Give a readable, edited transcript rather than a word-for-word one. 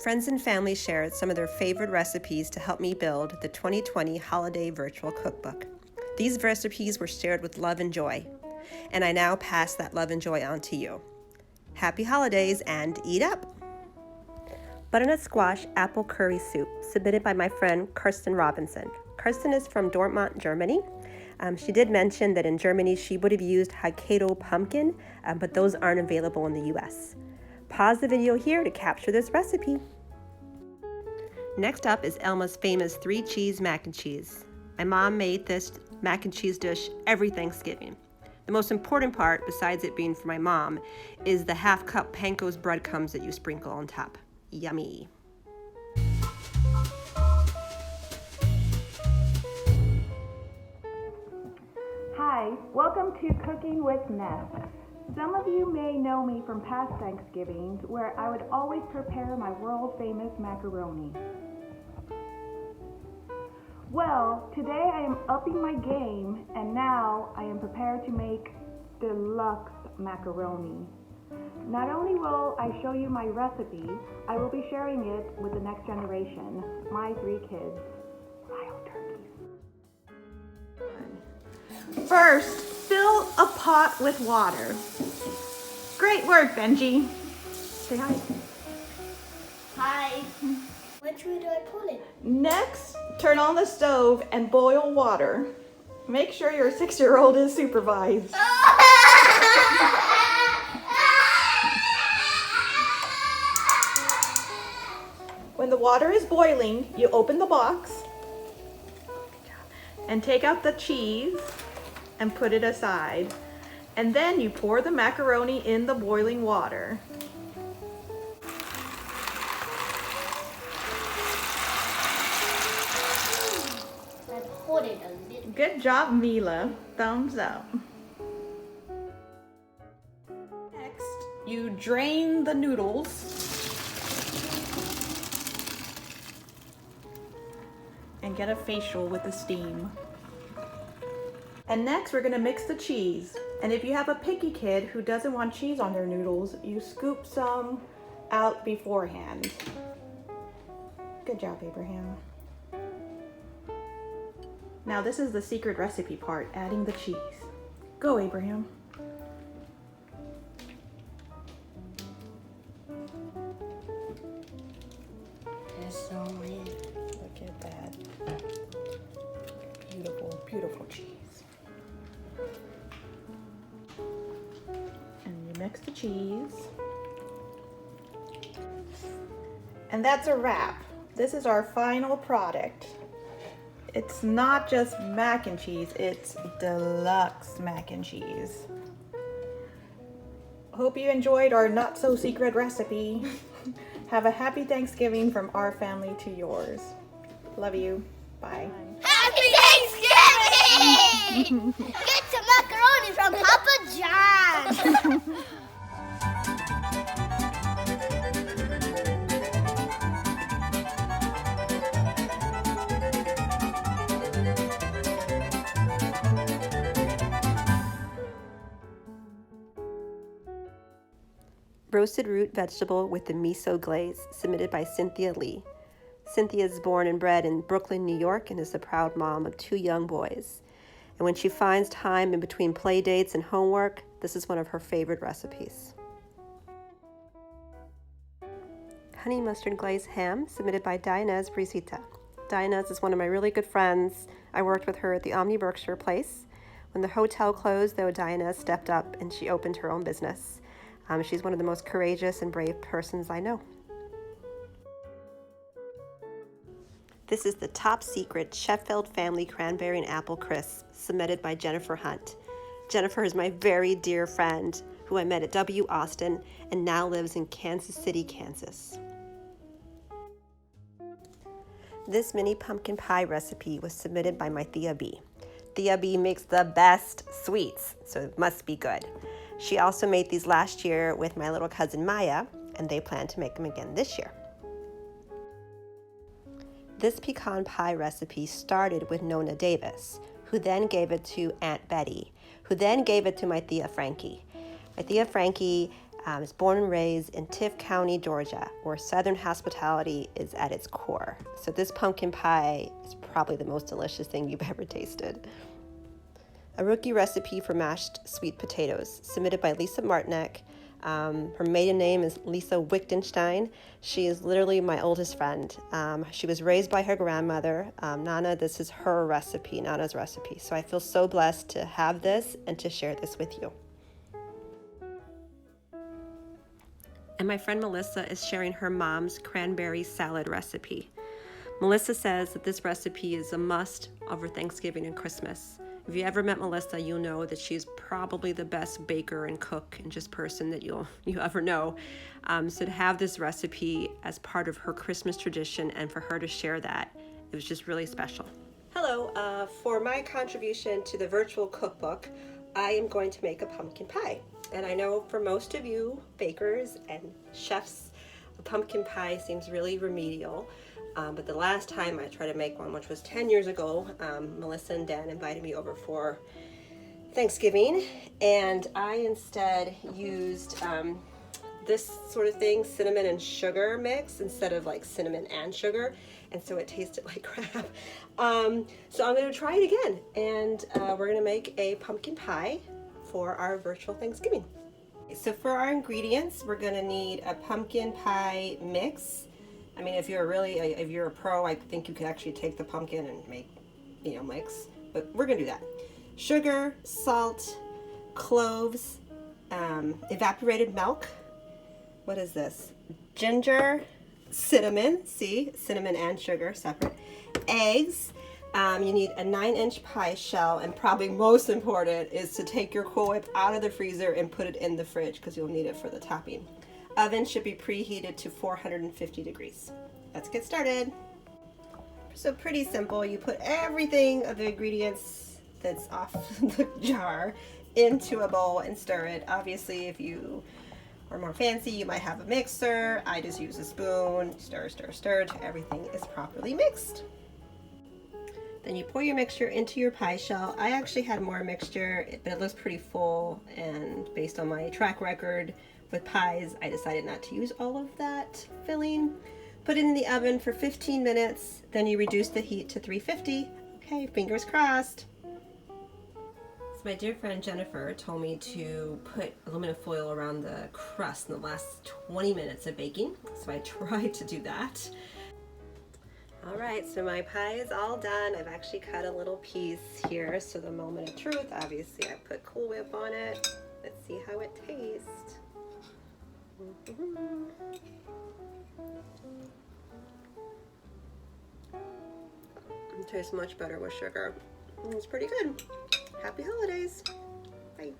Friends and family shared some of their favorite recipes to help me build the 2020 Holiday Virtual Cookbook. These recipes were shared with love and joy, and I now pass that love and joy on to you. Happy holidays and eat up! Butternut squash apple curry soup, submitted by my friend Kirsten Robinson. Kirsten is from Dortmund, Germany. She did mention that in Germany she would have used Hokkaido pumpkin, but those aren't available in the US. Pause the video here to capture this recipe. Next up is Elma's famous 3-cheese mac and cheese. My mom made this mac and cheese dish every Thanksgiving. The most important part, besides it being for my mom, is the half-cup panko's breadcrumbs that you sprinkle on top. Yummy. Hi, welcome to Cooking with Ness. Some of you may know me from past Thanksgivings where I would always prepare my world-famous macaroni. Well, today I am upping my game and now I am prepared to make deluxe macaroni. Not only will I show you my recipe, I will be sharing it with the next generation, my 3 kids, wild turkeys. First, fill a pot with water. Great work, Benji. Say hi. Hi. Which way do I pull it? Next, turn on the stove and boil water. Make sure your 6-year-old is supervised. When the water is boiling, you open the box and take out the cheese and put it aside. And then you pour the macaroni in the boiling water. I poured it a little. Good job, Mila. Thumbs up. Next, you drain the noodles and get a facial with the steam. And next we're gonna mix the cheese. And if you have a picky kid who doesn't want cheese on their noodles, you scoop some out beforehand. Good job, Abraham. Now this is the secret recipe part, adding the cheese. Go, Abraham. That's so weird. Look at that. Beautiful, beautiful cheese. And you mix the cheese. And that's a wrap. This is our final product. It's not just mac and cheese, it's deluxe mac and cheese. Hope you enjoyed our not so secret recipe. Have a happy Thanksgiving from our family to yours. Love you. Bye. Happy Thanksgiving! Get some macaroni from Papa John. Roasted root vegetable with the miso glaze, submitted by Cynthia Lee. Cynthia is born and bred in Brooklyn, New York, and is the proud mom of 2 young boys. And when she finds time in between play dates and homework, this is one of her favorite recipes. Honey mustard glazed ham, submitted by Dianez Brisita. Dianez is one of my really good friends. I worked with her at the Omni Berkshire place. When the hotel closed, though, Dianez stepped up and she opened her own business. She's one of the most courageous and brave persons I know. This is the top secret Sheffield family cranberry and apple crisp, submitted by Jennifer Hunt. Jennifer is my very dear friend who I met at W. Austin and now lives in Kansas City, Kansas. This mini pumpkin pie recipe was submitted by my Thea B. Thea B makes the best sweets, so it must be good. She also made these last year with my little cousin Maya, and they plan to make them again this year. This pecan pie recipe started with Nona Davis, who then gave it to Aunt Betty, who then gave it to my Thea Frankie. My Thea Frankie is born and raised in Tift County, Georgia, where Southern hospitality is at its core. So this pumpkin pie is probably the most delicious thing you've ever tasted. A rookie recipe for mashed sweet potatoes, submitted by Lisa Martinek. Her maiden name is Lisa Wichtenstein. She is literally my oldest friend. She was raised by her grandmother, Nana. This is her recipe, Nana's recipe. So I feel so blessed to have this and to share this with you. And my friend Melissa is sharing her mom's cranberry salad recipe. Melissa says that this recipe is a must over Thanksgiving and Christmas. If you ever met Melissa, you'll know that she's probably the best baker and cook and just person that you'll ever know. So to have this recipe as part of her Christmas tradition and for her to share that, it was just really special. Hello, for my contribution to the virtual cookbook, I am going to make a pumpkin pie. And I know for most of you bakers and chefs, a pumpkin pie seems really remedial. But the last time I tried to make one, which was 10 years ago, Melissa and Dan invited me over for Thanksgiving, and I instead used this sort of thing, cinnamon and sugar mix, instead of like cinnamon and sugar, and so it tasted like crap. So I'm going to try it again, and we're going to make a pumpkin pie for our virtual Thanksgiving. So for our ingredients, we're going to need a pumpkin pie mix. I mean, if you're a pro, I think you could actually take the pumpkin and make, mix, but we're gonna do that. Sugar, salt, cloves, evaporated milk. What is this? Ginger, cinnamon, see, cinnamon and sugar separate. Eggs, you need a 9-inch pie shell, and probably most important is to take your Cool Whip out of the freezer and put it in the fridge because you'll need it for the topping. Oven should be preheated to 450 degrees. Let's get started. So pretty simple. You put everything of the ingredients that's off the jar into a bowl and stir it. Obviously, if you are more fancy, you might have a mixer. I just use a spoon. Stir, stir, stir till everything is properly mixed. Then you pour your mixture into your pie shell. I actually had more mixture, but it looks pretty full, and based on my track record with pies, I decided not to use all of that filling. Put it in the oven for 15 minutes, then you reduce the heat to 350. Okay, fingers crossed. So my dear friend Jennifer told me to put aluminum foil around the crust in the last 20 minutes of baking, so I tried to do that. All right, so my pie is all done. I've actually cut a little piece here, so the moment of truth, obviously I put Cool Whip on it. Let's see how it tastes. It tastes much better with sugar. It's pretty good. Happy holidays. Bye.